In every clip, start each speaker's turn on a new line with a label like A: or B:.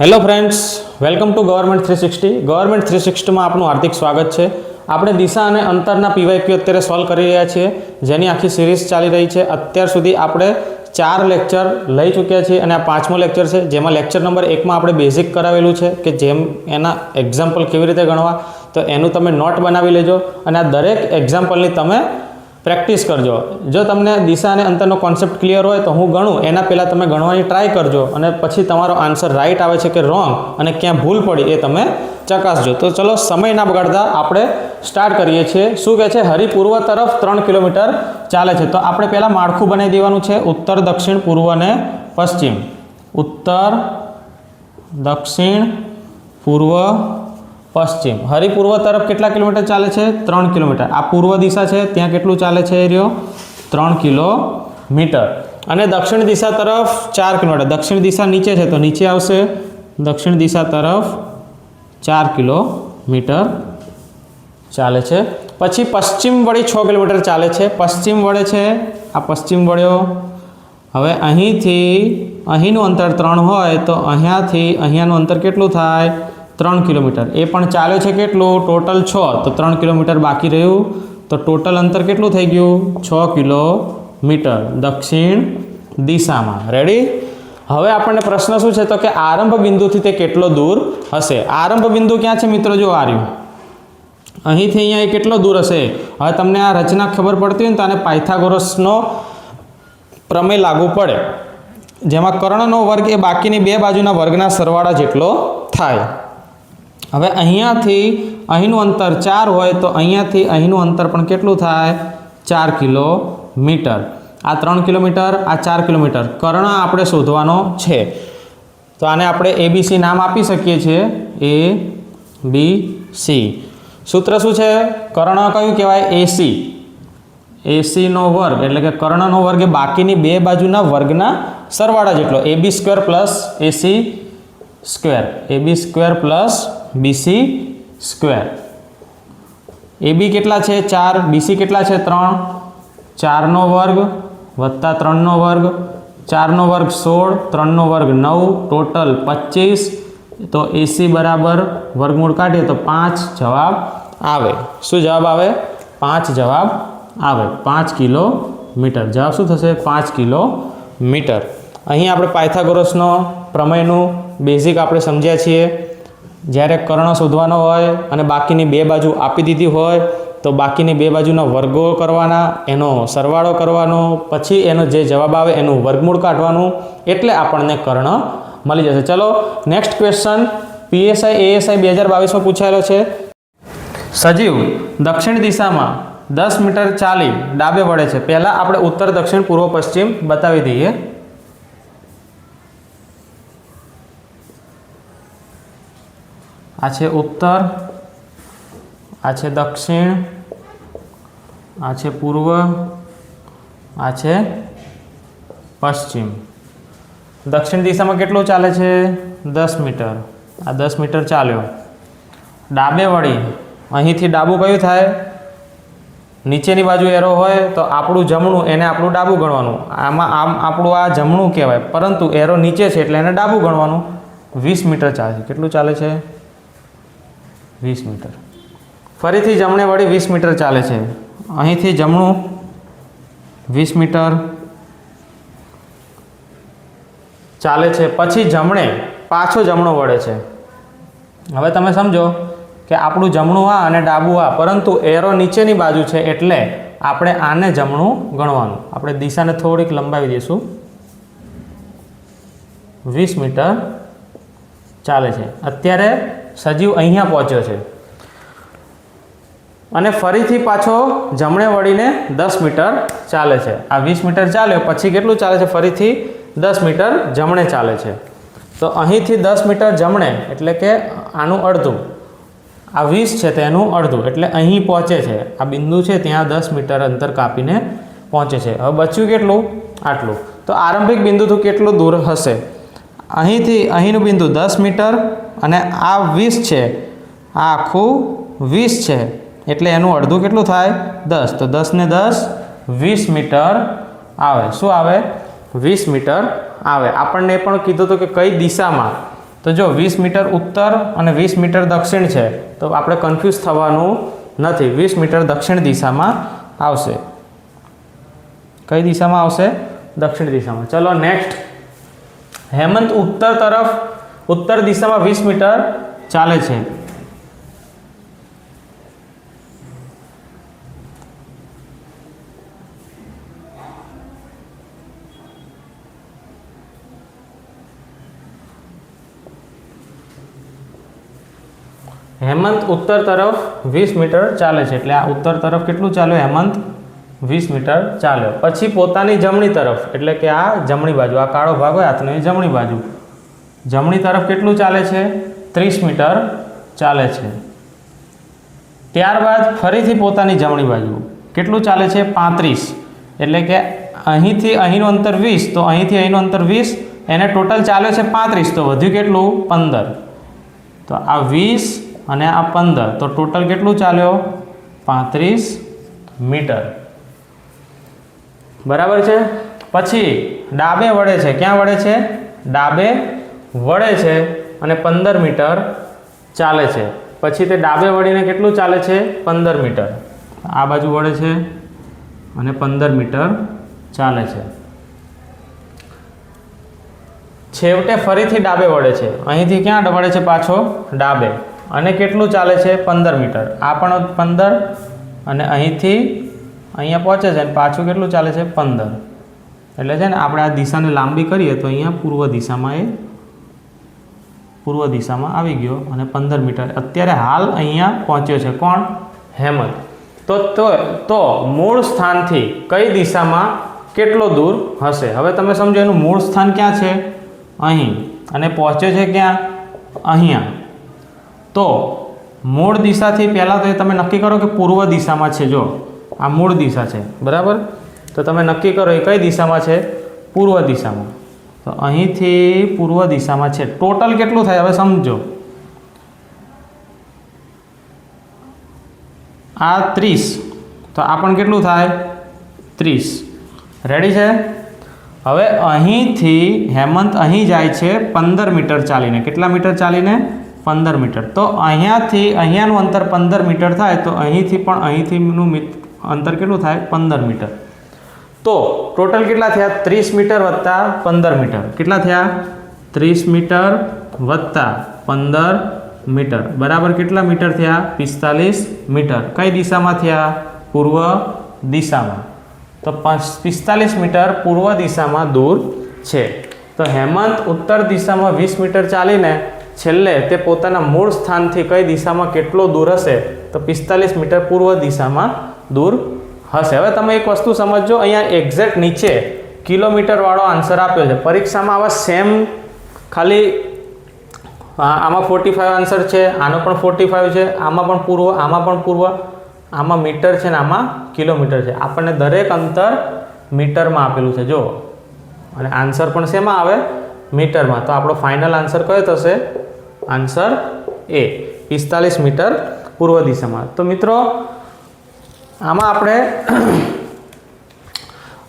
A: Hello friends, welcome to government 360. Government 360માં આપનું હાર્દિક સ્વાગત છે. આપણે દિશા અને અંતરના પીવાયક્યુ અત્યારે સોલ્વ કરી રહ્યા છીએ, જેની આખી સિરીઝ ચાલી રહી છે. અત્યાર સુધી આપણે 4 લેક્ચર લઈ ચૂક્યા છીએ અને આ 5મો લેક્ચર છે, જેમાં લેક્ચર નંબર 1માં આપણે બેઝિક કરાવેલું છે કે જેમ એના એક્ઝામ્પલ કેવી રીતે ગણવા, તો એનું તમે નોટ બનાવી લેજો અને આ દરેક એક્ઝામ્પલની તમે પ્રેક્ટિસ કરજો. જો તમને દિશા અને અંતરનો કોન્સેપ્ટ ક્લિયર હોય તો હું ગણું એના પહેલાં તમે ગણવાની ટ્રાય કરજો અને પછી તમારો આન્સર રાઈટ આવે છે કે રોંગ અને ક્યાં ભૂલ પડી એ તમે ચકાસજો. તો ચલો સમય ના બગાડતા આપણે સ્ટાર્ટ કરીએ છીએ. શું કહે છે? હરિપૂર્વ તરફ 3 કિલોમીટર ચાલે છે. તો આપણે પહેલાં માળખું બનાવી દેવાનું છે: ઉત્તર, દક્ષિણ, પૂર્વ અને પશ્ચિમ. ઉત્તર, દક્ષિણ, પૂર્વ, પશ્ચિમ. હરિપૂર્વ તરફ કેટલા કિલોમીટર ચાલે છે? 3 કિલોમીટર. આ પૂર્વ દિશા છે, ત્યાં કેટલું ચાલે છે? એ રહ્યો 3 કિલોમીટર. અને દક્ષિણ દિશા તરફ 4 કિલોમીટર. દક્ષિણ દિશા નીચે છે તો નીચે આવશે. દક્ષિણ દિશા તરફ 4 કિલોમીટર ચાલે છે. પછી પશ્ચિમ વળી 6 કિલોમીટર ચાલે છે. પશ્ચિમ વળે છે, આ પશ્ચિમ વળ્યો. હવે અહીંથી અહીંનું અંતર 3 હોય તો અહીંયાનું અંતર કેટલું થાય? 3 કિલોમીટર. એ પણ ચાલ્યો છે કેટલું? ટોટલ 6. તો 3 કિલોમીટર બાકી રહ્યું. તો ટોટલ અંતર કેટલું થઈ ગયું? 6 કિલોમીટર દક્ષિણ દિશામાં. રેડી? હવે આપણને પ્રશ્ન શું છે? તો કે આરંભ બિંદુથી તે કેટલો દૂર હશે? આરંભ બિંદુ ક્યાં છે મિત્રો? જો આ રહ્યું. અહીંથી અહીંયા એ કેટલો દૂર હશે? હવે તમને આ રચના ખબર પડતી હોય ને તો આને પાયથાગોરસનો પ્રમેય લાગુ પડે, જેમાં કર્ણનો વર્ગ એ બાકીની બે બાજુના વર્ગના સરવાળા જેટલો થાય. હવે અહીંયાથી અહીંનું અંતર 4 હોય તો અહીંયાથી અહીંનું અંતર પણ કેટલું થાય? 4 કિલોમીટર. આ 3 કિલોમીટર, આ 4 કિલોમીટર. કર્ણ આપણે શોધવાનો છે. તો આને આપણે ABC નામ આપી શકીએ છીએ. ABC. સૂત્ર શું છે? કર્ણ કયું કહેવાય? AC. ACનો વર્ગ એટલે કે કર્ણનો વર્ગ એ બાકીની બે બાજુના વર્ગના સરવાળા જેટલો. AB² plus AC². AB² plus BC². AB કેટલા છે? 4. BC કેટલા છે? 3. 4નો વર્ગ વત્તા 3નો વર્ગ. 4નો વર્ગ 16, 3નો વર્ગ 9, ટોટલ 25. તો AC બરાબર વર્ગમૂળ કાઢીએ તો 5 જવાબ આવે. શું જવાબ આવે? 5 જવાબ આવે. 5 કિલોમીટર. જવાબ શું થશે? 5 કિલોમીટર. અહીં આપણે પાયથાગોરસનો પ્રમેયનું બેઝિક આપણે સમજ્યા છીએ. જ્યારે કર્ણ શોધવાનો હોય અને બાકીની બે બાજુ આપી દીધી હોય તો બાકીની બે બાજુના વર્ગો કરવાના, એનો સરવાળો કરવાનો, પછી એનો જે જવાબ આવે એનું વર્ગમૂળ કાઢવાનું, એટલે આપણને કર્ણ મળી જશે. ચલો નેક્સ્ટ ક્વેશ્ચન PSI ASI 2022માં પૂછાયેલો છે. સજીવ દક્ષિણ દિશામાં 10 મીટર ચાલી ડાબે વળે છે. પહેલાં આપણે ઉત્તર, દક્ષિણ, પૂર્વ, પશ્ચિમ બતાવી દઈએ. આ છે ઉત્તર, આ છે દક્ષિણ, આ છે પૂર્વ, આ છે પશ્ચિમ. દક્ષિણ દિશામાં કેટલું ચાલે છે? 10 મીટર. આ 10 મીટર ચાલ્યો. ડાબે વળી અહીંથી ડાબું કયું થાય? નીચેની બાજુ એરો હોય તો આપણું જમણું, એને આપણું ડાબું ગણવાનું. આમાં આમ આપણું આ જમણું કહેવાય, પરંતુ એરો નીચે છે એટલે એને ડાબું ગણવાનું. 20 મીટર ચાલે છે. કેટલું ચાલે છે? 20 મીટર. ફરીથી જમણે વળી 20 મીટર ચાલે છે. અહીંથી જમણું 20 મીટર ચાલે છે. પછી જમણે પાછો જમણો વળે છે. હવે તમે સમજો કે આપણું જમણું આ અને ડાબું આ, પરંતુ એરો નીચેની બાજુ છે એટલે આપણે આને જમણું ગણવાનું. આપણે દિશાને થોડીક લંબાવી દઈશું. 20 મીટર ચાલે છે. અત્યારે સજીવ અહીંયા પહોંચ્યો છે અને ફરીથી પાછો જમણે વળીને 10 મીટર ચાલે છે. આ 20 મીટર ચાલ્યો, પછી કેટલું ચાલે છે? ફરીથી 10 મીટર જમણે ચાલે છે. તો અહીંથી 10 મીટર જમણે એટલે કે આનું અડધું. આ 20 છે તેનું અડધું એટલે અહીં પહોંચે છે. આ બિંદુ છે ત્યાં 10 મીટર અંતર કાપીને પહોંચે છે. હવે બચ્યું કેટલું? આટલું. તો આરંભિક બિંદુથી કેટલું દૂર હશે? અહીંથી અહીંનું બિંદુ 10 મીટર અને આ 20 છે. આ આખું 20 છે એટલે એનું અડધું કેટલું થાય? 10. તો 10 ને 10 20 મીટર આવે. શું આવે? 20 મીટર આવે. આપણને એ પણ કીધું હતું કે કઈ દિશામાં તો જો 20 મીટર ઉત્તર અને 20 મીટર દક્ષિણ છે, તો આપણે કન્ફ્યુઝ થવાનું નથી. 20 મીટર દક્ષિણ દિશામાં આવશે. કઈ દિશામાં આવશે? દક્ષિણ દિશામાં. ચલો નેક્સ્ટ, હેમંત ઉત્તર દિશામાં 20 મીટર ચાલે છે. હેમંત ઉત્તર તરફ 20 મીટર ચાલે છે, એટલે આ ઉત્તર તરફ કેટલું ચાલ્યો? હેમંત 20 મીટર ચાલ્યો. પછી પોતાની જમણી તરફ, એટલે કે આ જમણી બાજુ, આ કાળો ભાગ હોય હાથનો એ જમણી બાજુ, જમણી તરફ કેટલું ચાલે છે? 30 મીટર ચાલે છે. ત્યારબાદ ફરીથી પોતાની જમણી બાજુ કેટલું ચાલે છે? 35. એટલે કે અહીંથી અહીંનું અંતર 20, તો અહીંથી અહીંનું અંતર 20, એને ટોટલ ચાલ્યો છે 35, તો વધ્યું કેટલું? 15. તો આ 20 અને આ 15, તો ટોટલ કેટલું ચાલ્યો? 35 મીટર. બરાબર છે. પછી ડાબે વળે છે. ક્યાં વળે છે? ડાબે વળે છે અને 15 મીટર ચાલે છે. પછી તે ડાબે વળીને કેટલું ચાલે છે? 15 મીટર. આ બાજુ વળે છે અને 15 મીટર ચાલે છે. છેવટે ફરીથી ડાબે વળે છે. અહીંથી ક્યાં વળે છે? પાછો ડાબે. અને કેટલું ચાલે છે? 15 મીટર. આ પણ 15 અને અહીંથી અહીંયા પહોંચે છે અને પાછું કેટલું ચાલે છે? 15. એટલે છે ને આપણે આ દિશાને લાંબી કરીએ તો અહીંયા પૂર્વ દિશામાં આવી ગયો અને 15 મીટર અત્યારે હાલ અહીંયા પહોંચ્યો છે. કોણ? હેમંત. તો મૂળ સ્થાનથી કઈ દિશામાં કેટલો દૂર હશે? હવે તમે સમજો એનું મૂળ સ્થાન ક્યાં છે? અહીં. અને પહોંચ્યો છે ક્યાં? અહીંયા. તો મૂળ દિશાથી પહેલાં તો એ તમે નક્કી કરો કે પૂર્વ દિશામાં છે. જો આ મૂળ દિશા છે, બરાબર? તો તમે નક્કી કરો એ કઈ દિશામાં છે? પૂર્વ દિશામાં. તો અહીંથી પૂર્વ દિશામાં છે. ટોટલ કેટલું થાય હવે સમજો. આ 30, તો આ પણ કેટલું થાય? 30. રેડી છે? હવે અહીંથી હેમંત અહીં જાય છે 15 મીટર ચાલીને. કેટલા મીટર ચાલીને? 15 મીટર. તો અહીંયાનું અંતર 15 મીટર થાય, તો અહીંથીનું અંતર કેટલું થાય? 15 મીટર. તો ટોટલ કેટલા થયા? 30 મીટર વત્તા 15 મીટર. કેટલા થયા? 30 મીટર વત્તા 15 મીટર બરાબર કેટલા મીટર થયા? 45 મીટર. કઈ દિશામાં થયા? પૂર્વ દિશામાં. તો 45 મીટર પૂર્વ દિશામાં દૂર છે. તો હેમંત ઉત્તર દિશામાં 20 મીટર ચાલીને છેલ્લે તે પોતાના મૂળ સ્થાનથી કઈ દિશામાં કેટલો દૂર હશે? તો 45 મીટર પૂર્વ દિશામાં દૂર હશે. હવે તમે એક વસ્તુ સમજો, અહીંયા એક્ઝેક્ટ નીચે કિલોમીટરવાળો આન્સર આપ્યો છે. પરીક્ષામાં આવા સેમ ખાલી આમાં 45 આન્સર છે, આનો પણ 45 છે, આમાં પણ પૂર્વ, આમાં પણ પૂર્વ, આમાં મીટર છે ને આમાં કિલોમીટર છે. આપણને દરેક અંતર મીટરમાં આપેલું છે જો, અને આન્સર પણ શેમાં આવે? મીટરમાં. તો આપણો ફાઇનલ આન્સર કયો થશે? આન્સર એ 45 મીટર પૂર્વ દિશામાં. તો મિત્રો આમાં આપણે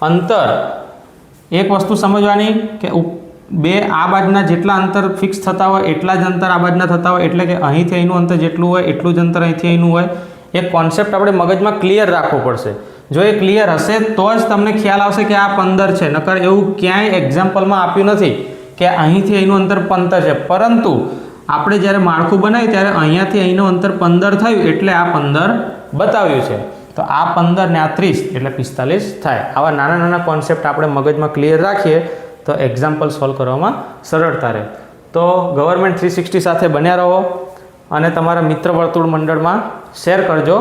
A: અંતર એક વસ્તુ સમજવાની કે બે આ બાજુના જેટલા અંતર ફિક્સ થતા હોય એટલા જ અંતર આ બાજુના થતા હોય, એટલે કે અહીંથી અહીંનું અંતર જેટલું હોય એટલું જ અંતર અહીંથી અહીંનું હોય. એક કોન્સેપ્ટ આપણે મગજમાં ક્લિયર રાખવો પડશે. જો એ ક્લિયર હશે તો જ તમને ખ્યાલ આવશે કે આ 15 છે. નકર એવું ક્યાંય એક્ઝામ્પલમાં આપ્યું નથી કે અહીંથી અહીંનું અંતર 15 છે, પરંતુ આપણે જ્યારે માળખું બનાવ્યું ત્યારે અહીંયાથી અહીંનું અંતર 15 થયું એટલે આ 15 બતાવ્યું છે. તો આ 15 ને આ 30 એટલે 45 થાય. આવા નાના નાના કોન્સેપ્ટ આપણે મગજમાં ક્લિયર રાખીએ તો એક્ઝામ્પલ સોલ્વ કરવામાં સરળતા રહે. તો ગવર્મેન્ટ 360 સાથે બન્યા રહો અને તમારા મિત્ર વર્તુળ મંડળમાં શેર કરજો.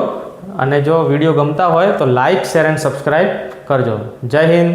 A: અને જો વિડીયો ગમતા હોય તો લાઇક, શેર એન્ડ સબસ્ક્રાઈબ કરજો. જય હિન્દ.